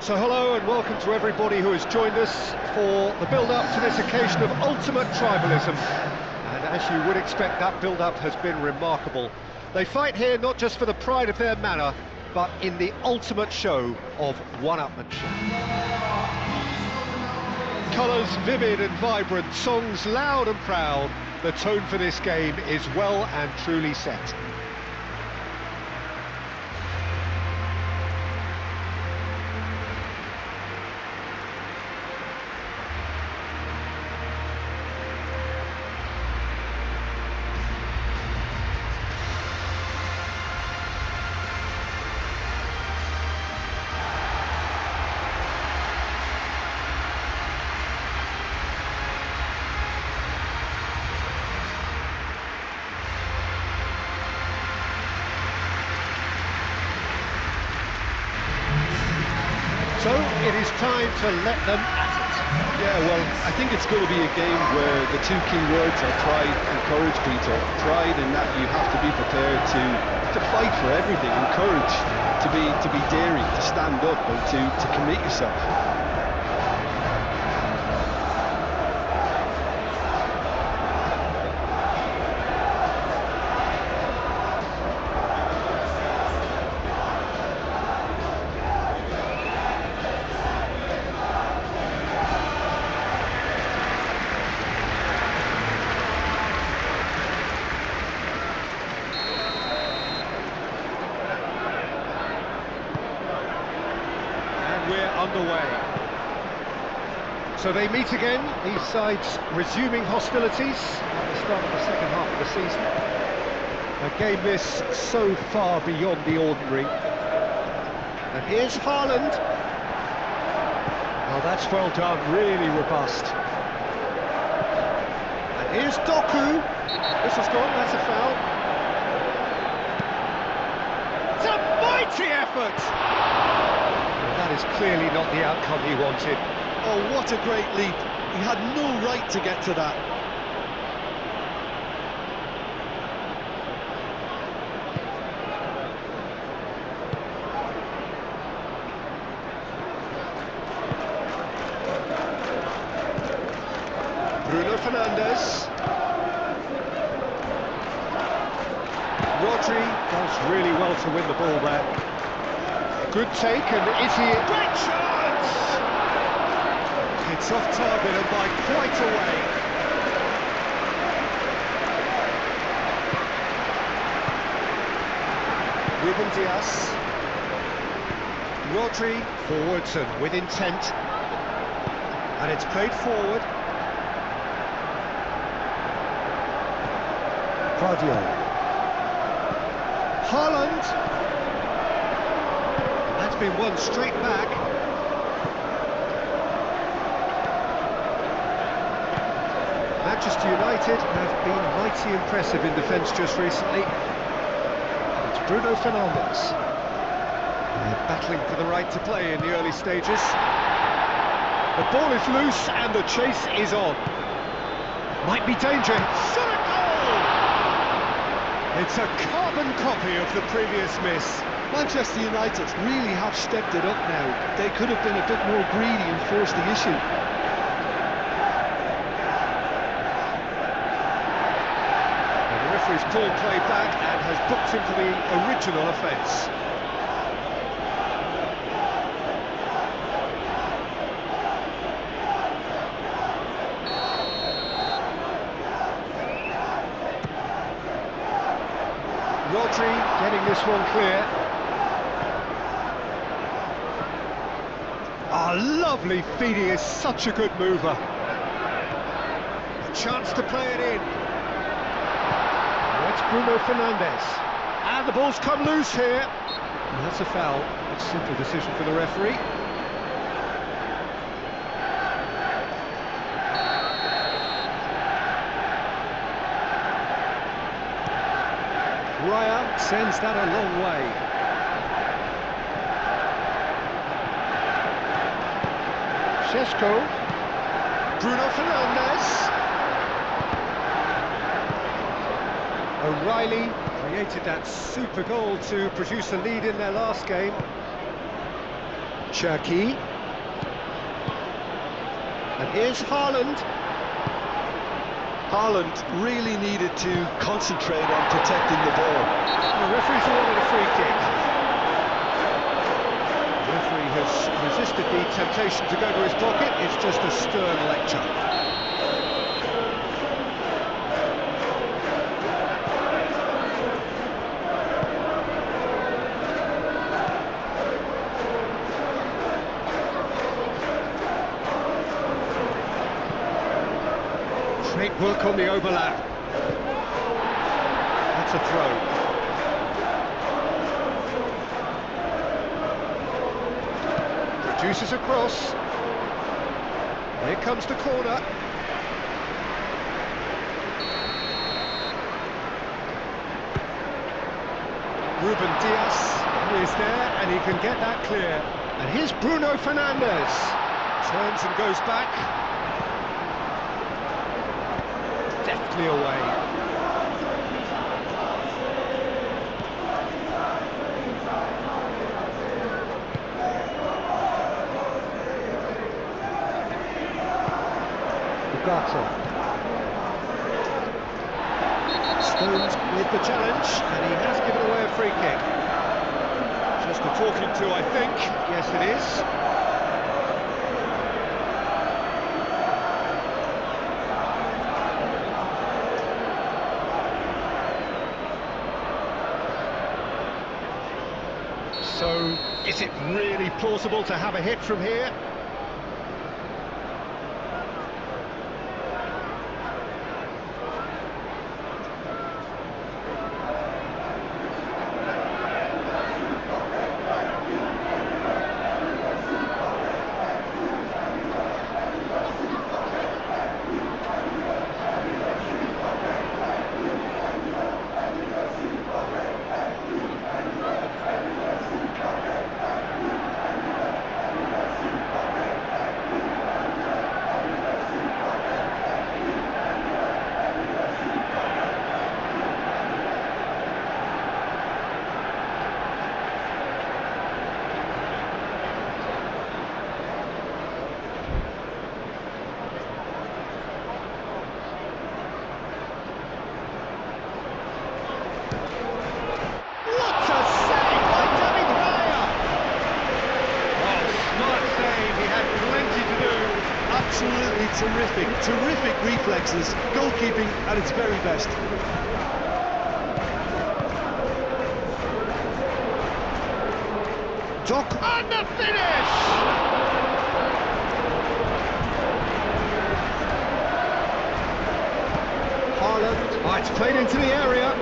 So hello and welcome to everybody who has joined us for the build-up to this occasion of ultimate tribalism. And as you would expect, that build-up has been remarkable. They fight here not just for the pride of their manor, but in the ultimate show of one-upmanship. Colours vivid and vibrant, songs loud and proud. The tone for this game is well and truly set. So it is time to let them at it. Yeah, well, I think it's going to be a game where the two key words are pride and courage, Peter. Pride in that you have to be prepared to fight for everything, and courage to be daring, to stand up and to commit yourself. We're underway. So they meet again, these sides resuming hostilities at the start of the second half of the season. A game this so far beyond the ordinary. And here's Haaland. Oh, that's well done, really robust. And here's Doku. This has gone, that's a foul. It's a mighty effort! That is clearly not the outcome he wanted. Oh, what a great leap. He had no right to get to that. Bruno Fernandes. Rodri does really well to win the ball there. Good take, and is he... Great chance! It's off target and by quite a way. Ruben Dias. Rodri forwards and with intent. And it's played forward. Cardio. Haaland. That's been won straight back. Manchester United have been mighty impressive in defence just recently. It's Bruno Fernandes. They're battling for the right to play in the early stages. The ball is loose and the chase is on. Might be danger. Shot a goal! It's a carbon copy of the previous miss. Manchester United really have stepped it up now. They could have been a bit more greedy and forced the issue. And the referee's called play back and has booked him for the original offence. Rodri getting this one clear. Ah, lovely feed, he is such a good mover. A chance to play it in. That's Bruno Fernandes. And the ball's come loose here. And that's a foul. It's a simple decision for the referee. Raya sends that a long way. Sesko, Bruno Fernandes, O'Reilly created that super goal to produce a lead in their last game. Cherki. And here's Haaland. Haaland really needed to concentrate on protecting the ball. The referee's awarded a free kick. The referee has resisted the temptation to go to his pocket. It's just a stern lecture. Great work on the overlap. That's a throw. Produces a cross. Here comes the corner. Ruben Dias is there and he can get that clear. And here's Bruno Fernandes. Turns and goes back. Deftly away. Stones with the challenge, and he has given away a free kick. Just a talking to, I think. Yes, it is. So, is it really plausible to have a hit from here? Absolutely terrific reflexes, goalkeeping at its very best. Doc on the finish! Haaland, oh, it's played into the area.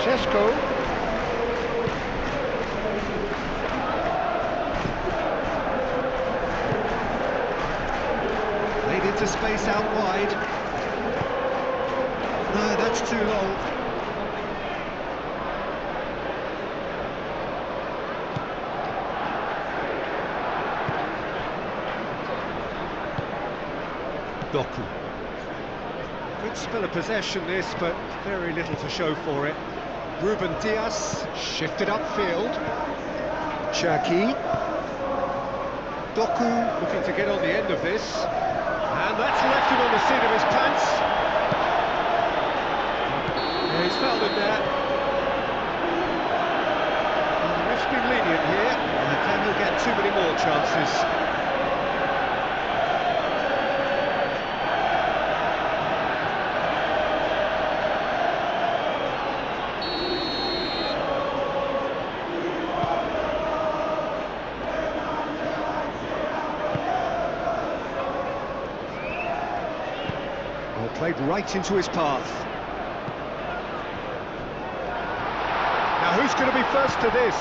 Šeško. Into space out wide. No, that's too long. Doku. Good spell of possession this, but very little to show for it. Ruben Dias shifted upfield. Cherki. Doku looking to get on the end of this. And that's left him on the seat of his pants. Yeah, he's fouled him there. And the ref's been lenient here, and then he'll get too many more chances. Played right into his path. Now who's going to be first to this?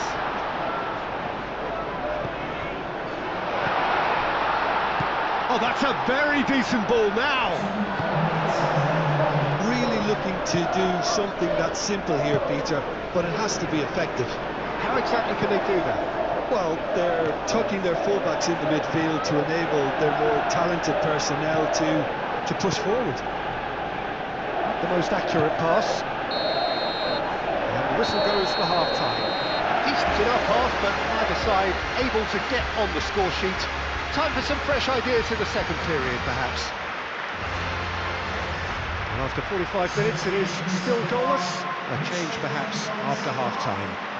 Oh, that's a very decent ball now. Really looking to do something that's simple here, Peter, but it has to be effective. How exactly can they do that? Well, they're tucking their fullbacks into midfield to enable their more talented personnel to push forward. The most accurate pass. And the whistle goes for half-time. decent enough half, but neither side able to get on the score sheet. Time for some fresh ideas in the second period, perhaps. And after 45 minutes, it is still goalless. A change, perhaps, after half-time.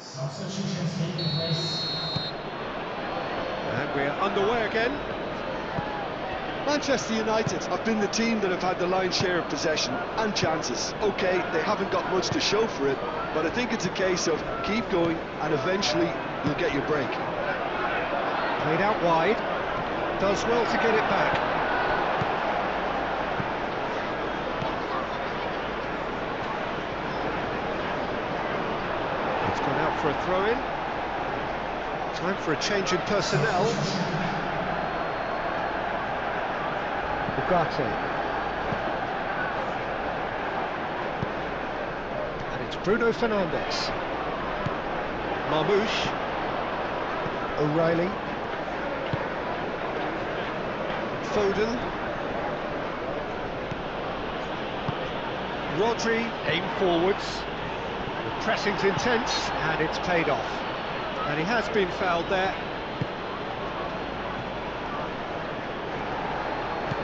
Substitutions taking place. And we're underway again. Manchester United have been the team that have had the lion's share of possession and chances. OK, they haven't got much to show for it, but I think it's a case of keep going and eventually you'll get your break. Played out wide. Does well to get it back. It's gone out for a throw-in. Time for a change in personnel. Ugarte. And it's Bruno Fernandes. Marmouche. O'Reilly. Foden. Rodri, aim forwards. The pressing's intense, and it's paid off. And he has been fouled there.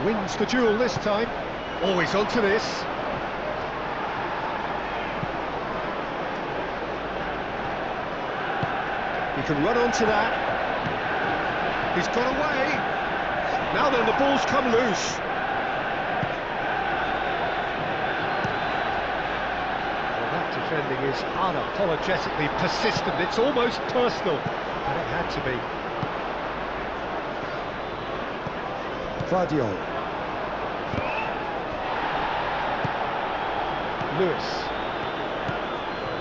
Wins the duel this time. Always onto this. He can run onto that. He's got away. Now then, the ball's come loose. Well, that defending is unapologetically persistent. It's almost personal, but it had to be. Vardiol. Lewis.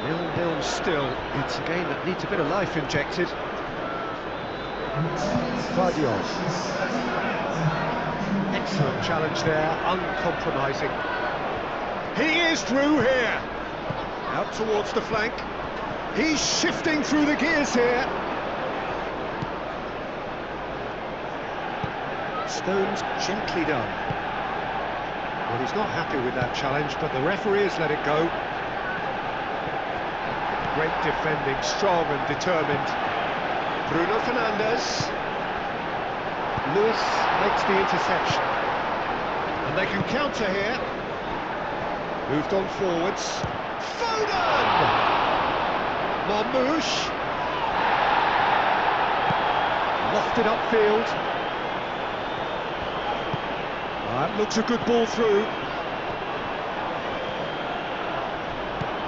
0-0 still. It's a game that needs a bit of life injected. Vardiol. Excellent challenge there, uncompromising. He is through here. Out towards the flank. He's shifting through the gears here. Stones gently done. Well, he's not happy with that challenge, but the referee has let it go. Great defending, strong and determined. Bruno Fernandes. Lewis makes the interception. And they can counter here. Moved on forwards. Foden! Marmouche. Lofted upfield. That looks a good ball through.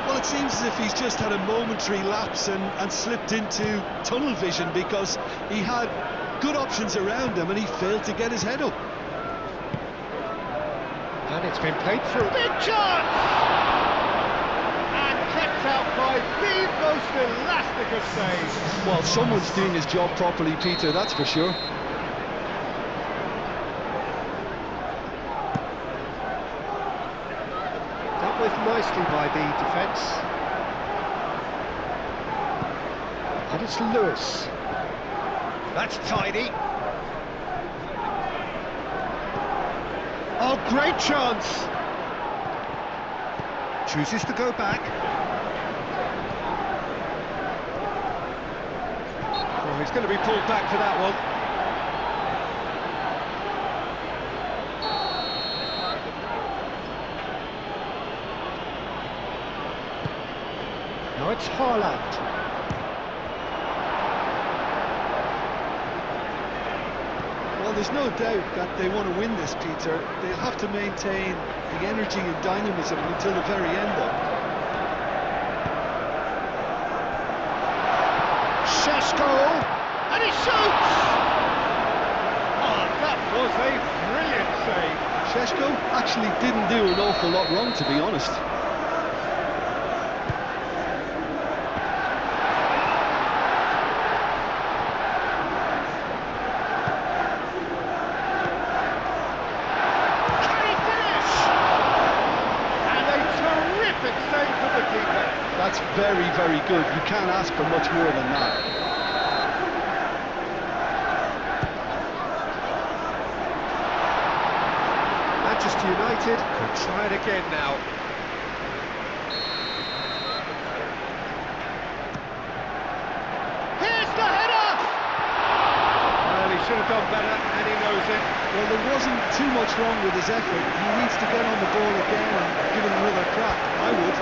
Well, it seems as if he's just had a momentary lapse and slipped into tunnel vision because he had good options around him and he failed to get his head up. And it's been played through. Big chance! And kept out by the most elastic of saves. Well, someone's doing his job properly, Peter, that's for sure. Dealt with nicely by the defence. And it's Lewis. That's tidy. Oh, great chance! Chooses to go back. Oh, he's going to be pulled back for that one. Now it's Haaland. Well, there's no doubt that they want to win this, Peter. They'll have to maintain the energy and dynamism until the very end, though. Šeško, and he shoots! Oh, that was a brilliant save. Šeško actually didn't do an awful lot wrong, to be honest. That's very, very good. You can't ask for much more than that. Manchester United can try it again now. Here's the header! Well, he should have done better, and he knows it. Well, there wasn't too much wrong with his effort. He needs to get on the ball again and give it another crack. I would.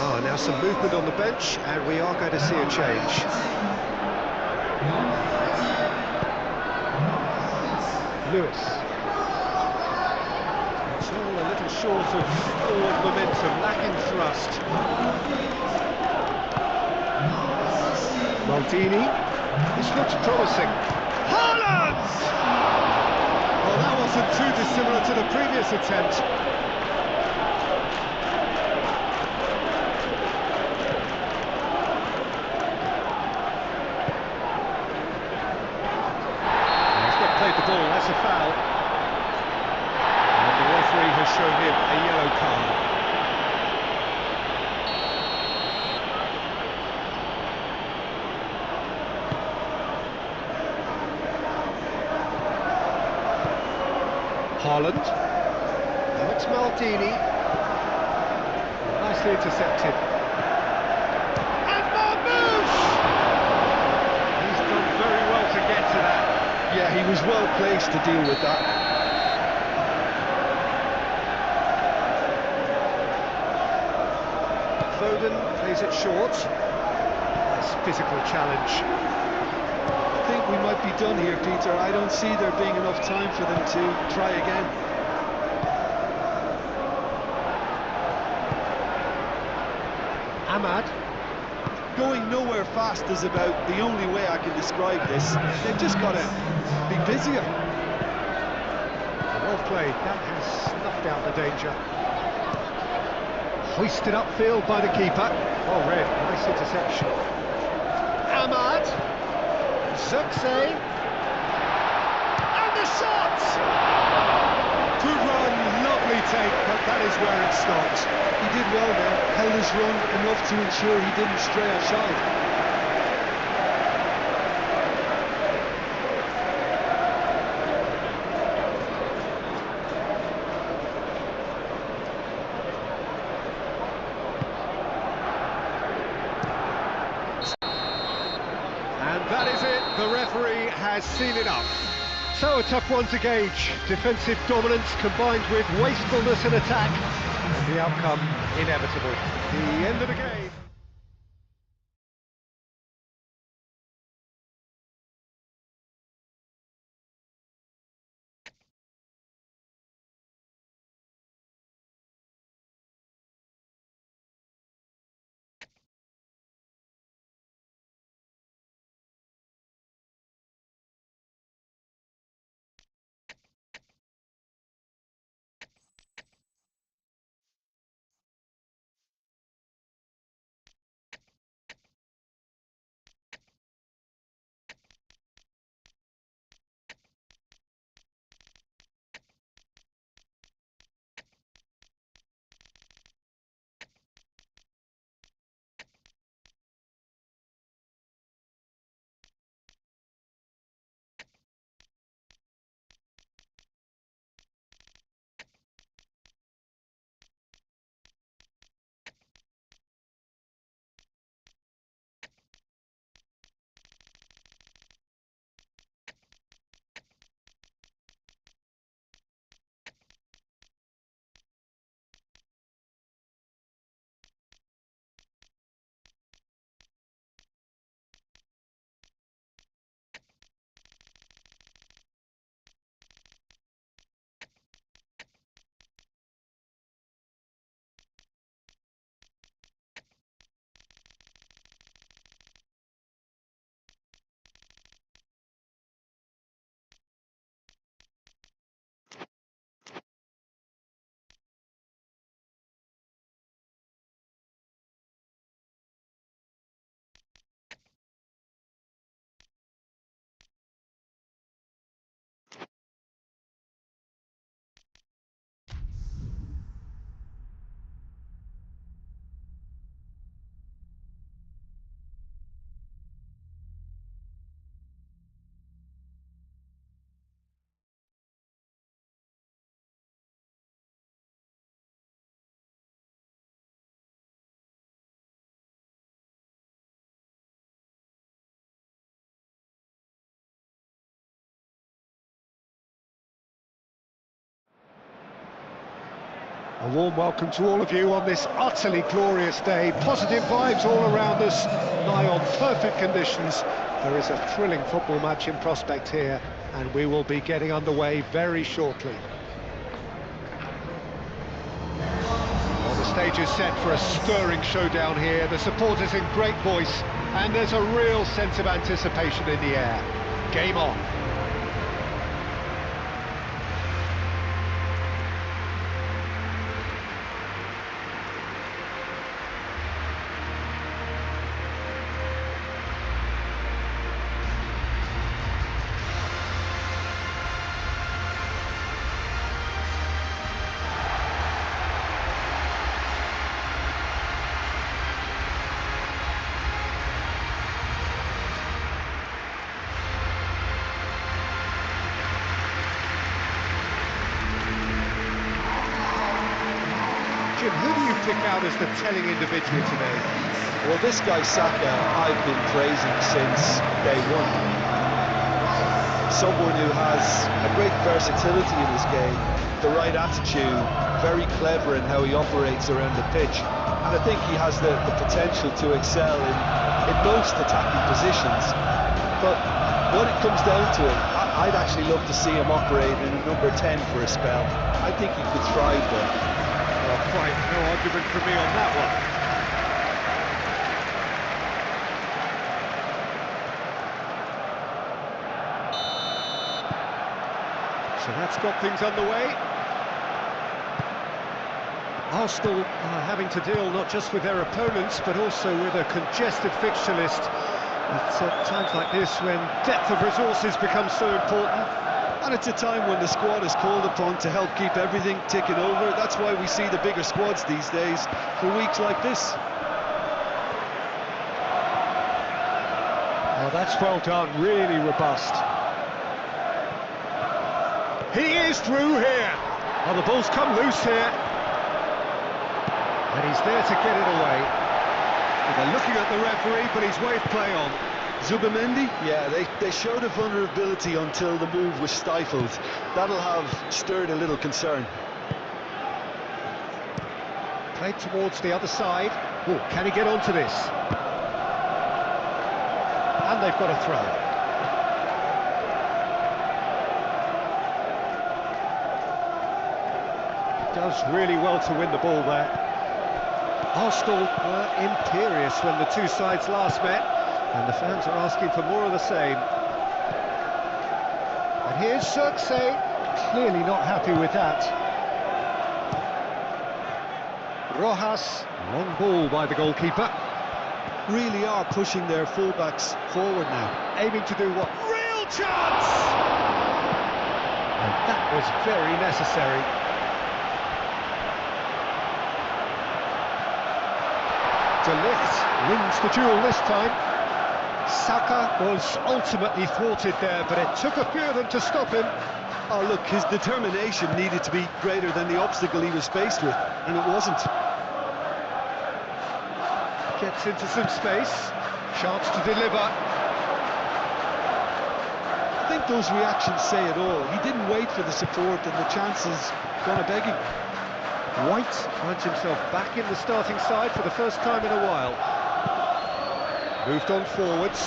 Oh, now some movement on the bench, and we are going to see a change. Lewis. It's all a little short of forward momentum, lacking thrust. Maldini. This looks promising. Haaland! Well, that wasn't too dissimilar to the previous attempt. Played the ball, that's a foul. And the referee has shown him a yellow card. Haaland. Now it's Maldini. Nicely intercepted. And Marmoush! He's done very well to get to that. Yeah, he was well placed to deal with that. Foden plays it short. Nice physical challenge. I think we might be done here, Peter. I don't see there being enough time for them to try again. Ahmad. Going nowhere fast is about the only way I can describe this. They've just got to be busier. Well played, that has snuffed out the danger. Hoisted upfield by the keeper. Well read, nice interception. Ahmad. Zirkzee. And the shot! Good run, lovely take, but that is where it stopped. He did well there, held his run enough to ensure he didn't stray offside. And that is it, the referee has seen enough. So a tough one to gauge. Defensive dominance combined with wastefulness in attack, and the outcome inevitable. The end of the game. A warm welcome to all of you on this utterly glorious day. Positive vibes all around us, nigh on perfect conditions. There is a thrilling football match in prospect here, and we will be getting underway very shortly. Well, the stage is set for a stirring showdown here. The supporters in great voice, and there's a real sense of anticipation in the air. Game on. Jim, who do you pick out as the telling individual today? Well, this guy Saka, I've been praising since day one. Someone who has a great versatility in his game, the right attitude, very clever in how he operates around the pitch, and I think he has the potential to excel in most attacking positions. But when it comes down to it, I'd actually love to see him operate in a number 10 for a spell. I think he could thrive there. Well, quite no argument from me on that one. So that's got things underway. Arsenal are having to deal not just with their opponents, but also with a congested fixture list. At times like this, when depth of resources becomes so important. And it's a time when the squad is called upon to help keep everything ticking over. That's why we see the bigger squads these days for weeks like this. Oh, that's well done, really robust. He is through here. Oh, the ball's come loose here. And he's there to get it away. They're looking at the referee, but he's waved play on. Zubimendi? Yeah, they showed a vulnerability until the move was stifled. That'll have stirred a little concern. Played towards the other side. Oh, can he get onto this? And they've got a throw. Does really well to win the ball there. Arsenal were imperious when the two sides last met, and the fans are asking for more of the same. And here's Circe, clearly not happy with that. Rojas, long ball by the goalkeeper. Really are pushing their fullbacks forward now. Aiming to do what? Real chance! And that was very necessary. De Ligt wins the duel this time. Saka was ultimately thwarted there, but it took a few of them to stop him. Oh look, his determination needed to be greater than the obstacle he was faced with, and it wasn't. Gets into some space, chance to deliver. I think those reactions say it all. He didn't wait for the support, and the chances gone a-begging. White finds himself back in the starting side for the first time in a while. Moved on forwards.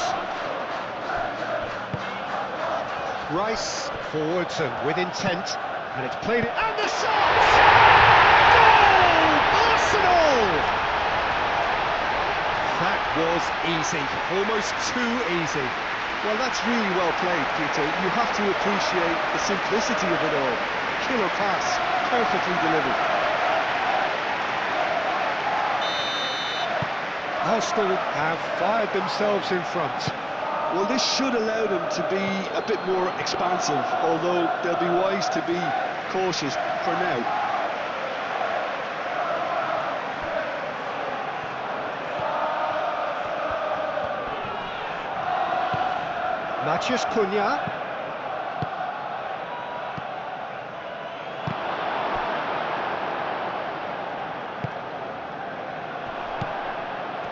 Rice forwards and with intent, and it's played it, and the shot! Goal! Arsenal! That was easy, almost too easy. Well, that's really well played, Peter. You have to appreciate the simplicity of it all. Killer pass, perfectly delivered. Arsenal have fired themselves in front. Well, this should allow them to be a bit more expansive, although they'll be wise to be cautious for now. Matheus Cunha.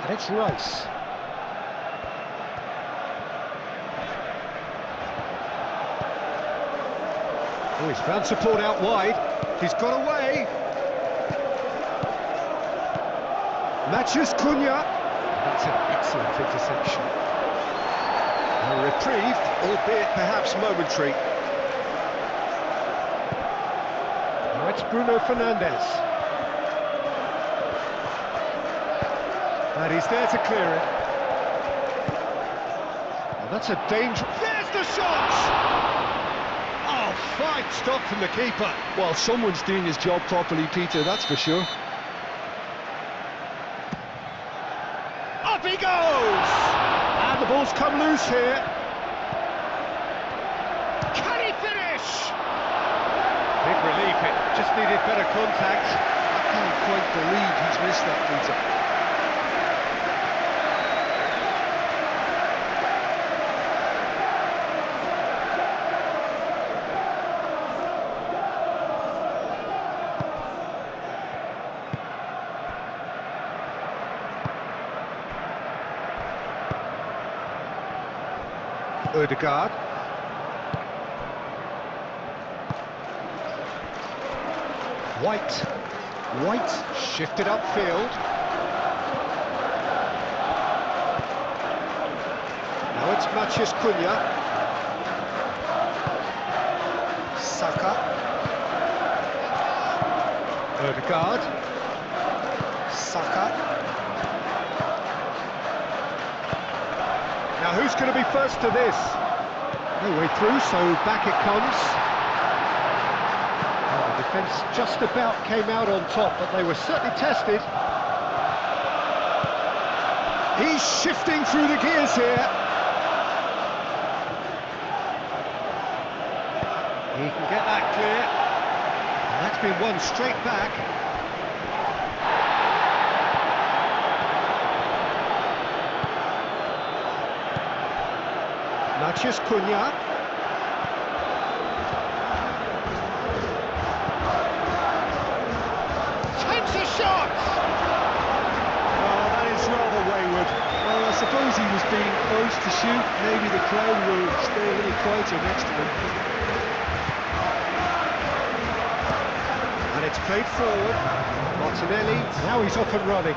And it's Rice. Oh, he's found support out wide. He's got away. Matches Cunha. That's an excellent interception. A reprieve, albeit perhaps momentary. Now it's Bruno Fernandes. And he's there to clear it. Well, that's a danger. There's the shot! Oh, fine stop from the keeper. Well, someone's doing his job properly, Peter, that's for sure. Up he goes! And the ball's come loose here. Can he finish? Big relief, it just needed better contact. I can't quite believe he's missed that, Peter. Ødegaard. White shifted upfield. Now it's Mathias Cunha. Saka. Ødegaard. Saka. Now who's going to be first to this? No way through, so back it comes. Well, the defence just about came out on top, but they were certainly tested. He's shifting through the gears here. He can get that clear. And that's been won straight back. Mathias Cunha. Takes a shot! Oh, that is rather wayward. Well, I suppose he was being urged to shoot. Maybe the crowd will stay a little quieter next to him. And it's played forward. Martinelli, now he's off and running.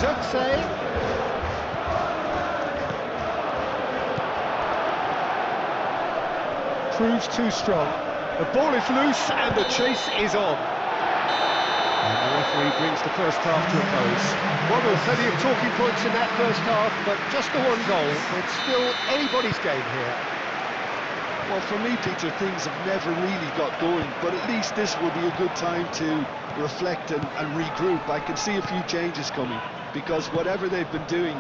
Zirkzee. Proves too strong. The ball is loose and the chase is on. And the referee brings the first half to a close. Well, there were plenty of talking points in that first half, but just the one goal. It's still anybody's game here. Well, for me, Peter, things have never really got going, but at least this will be a good time to reflect and regroup. I can see a few changes coming, because whatever they've been doing,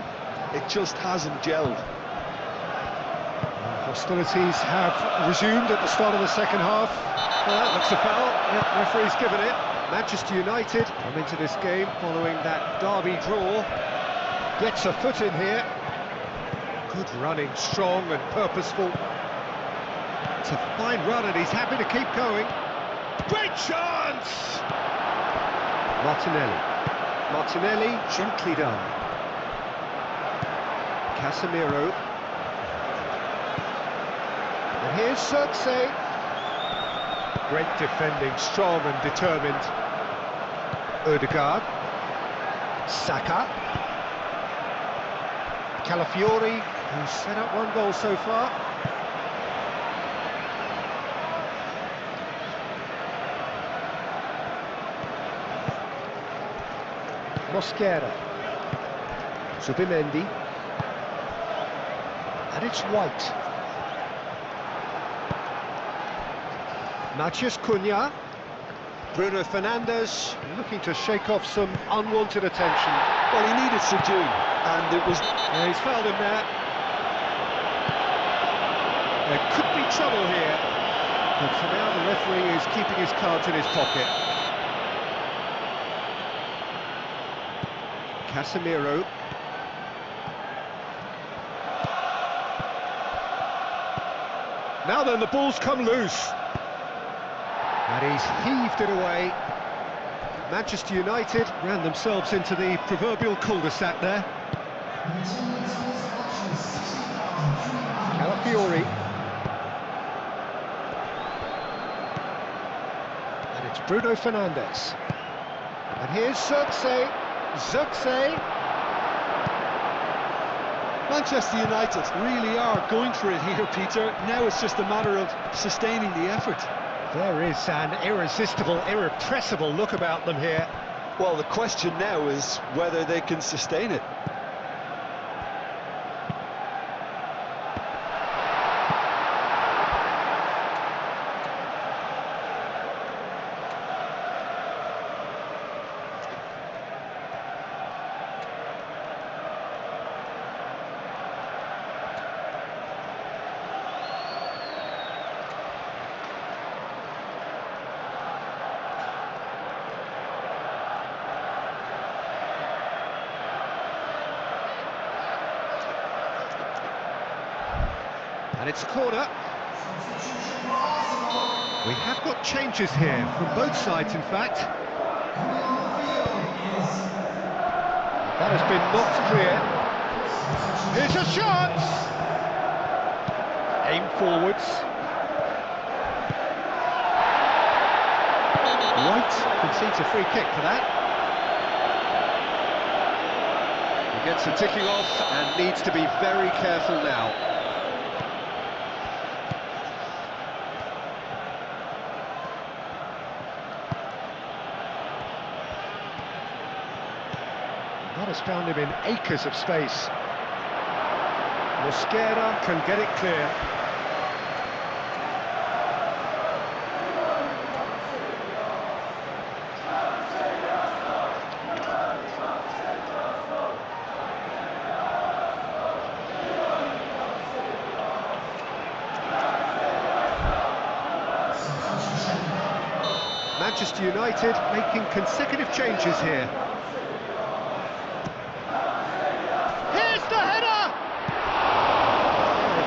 it just hasn't gelled. Hostilities have resumed at the start of the second half. Looks a foul. Yep, referee's given it. Manchester United come into this game following that derby draw. Gets a foot in here. Good running, strong and purposeful. It's a fine run and he's happy to keep going. Great chance! Martinelli, gently done. Casemiro. And here's Zirkzee. Great defending, strong and determined. Ødegaard. Saka. Calafiori, who's set up one goal so far. Mosquera. Zubimendi. And it's White. Mathias Cunha. Bruno Fernandes looking to shake off some unwanted attention. Well, he needed subduing, and it was... Yeah, he's fouled him there. There could be trouble here. But for now, the referee is keeping his cards in his pocket. Casemiro. Now then, the ball's come loose. And he's heaved it away. Manchester United ran themselves into the proverbial cul-de-sac there. Calafiori. And It's Bruno Fernandes. And here's Zirkzee. Zirkzee. Manchester United really are going for it here, Peter. Now it's just a matter of sustaining the effort. There is an irresistible, irrepressible look about them here. Well, the question now is whether they can sustain it. And it's a corner. We have got changes here, from both sides in fact. That has been knocked clear. Here's a shot! Aim forwards. White concedes a free kick for that. He gets the ticking off and needs to be very careful now. That has found him in acres of space. Mosquera can get it clear. Manchester United making consecutive changes here.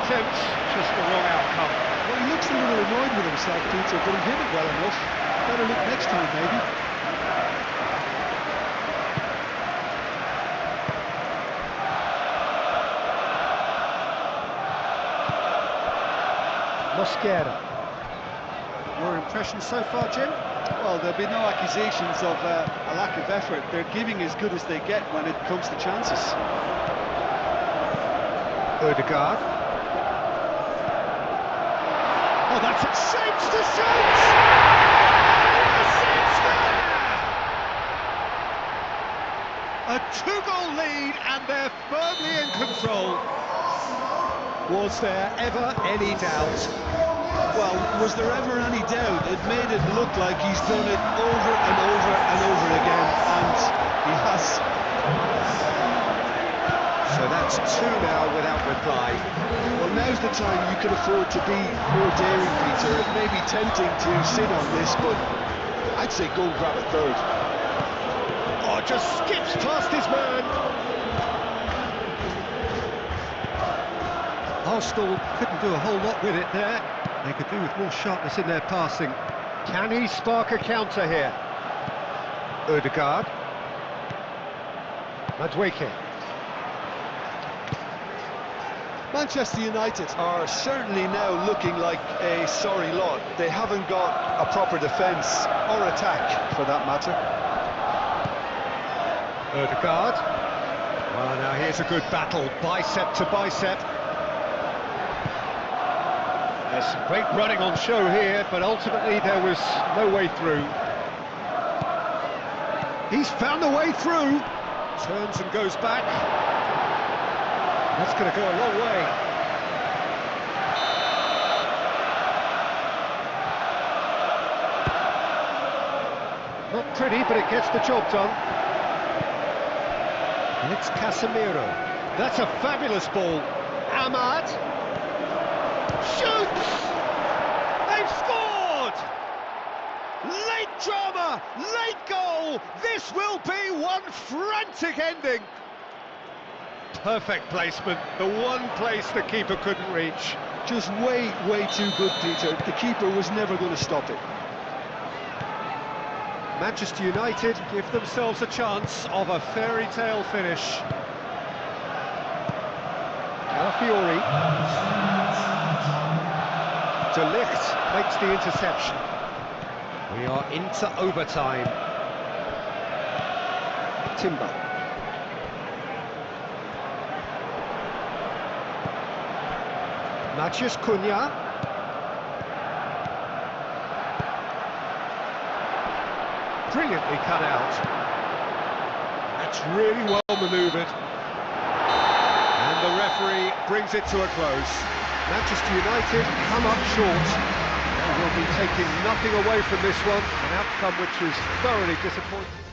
Attempts, just the wrong outcome. Well, he looks a little annoyed with himself, Peter, but he hit it well enough. Better look next time, maybe. Mosquera. Your impression so far, Jim? Well, there'll be no accusations of a lack of effort. They're giving as good as they get when it comes to chances. Odegaard. Oh, that's it, shapes to shoot! Yes, it's there! A two-goal lead, and they're firmly in control. Was there ever any doubt? Well, was there ever any doubt? It made it look like he's done it over and over and over again, and he has. So that's two now without reply. Well, now's the time you can afford to be more daring, Peter. It may be tempting to sit on this, but I'd say go and grab a third. Oh, just skips past his man. Arsenal couldn't do a whole lot with it there. They could do with more sharpness in their passing. Can he spark a counter here? Odegaard. Madueke. Manchester United are certainly now looking like a sorry lot. They haven't got a proper defence or attack, for that matter. Odegaard. Well, now here's a good battle, bicep to bicep. There's some great running on show here, but ultimately there was no way through. He's found a way through. Turns and goes back. That's going to go a long way. Not pretty, but it gets the job done. And it's Casemiro. That's a fabulous ball. Ahmad. Shoots! They've scored! Late drama, late goal. This will be one frantic ending. Perfect placement, the one place the keeper couldn't reach. Just way too good, Peter. The keeper was never going to stop it. Manchester United give themselves a chance of a fairy tale finish. Calafiori. De Ligt makes the interception. We are into overtime. Timber. Matheus Cunha. Brilliantly cut out. That's really well manoeuvred. And the referee brings it to a close. Manchester United come up short. They will be taking nothing away from this one, an outcome which is thoroughly disappointing.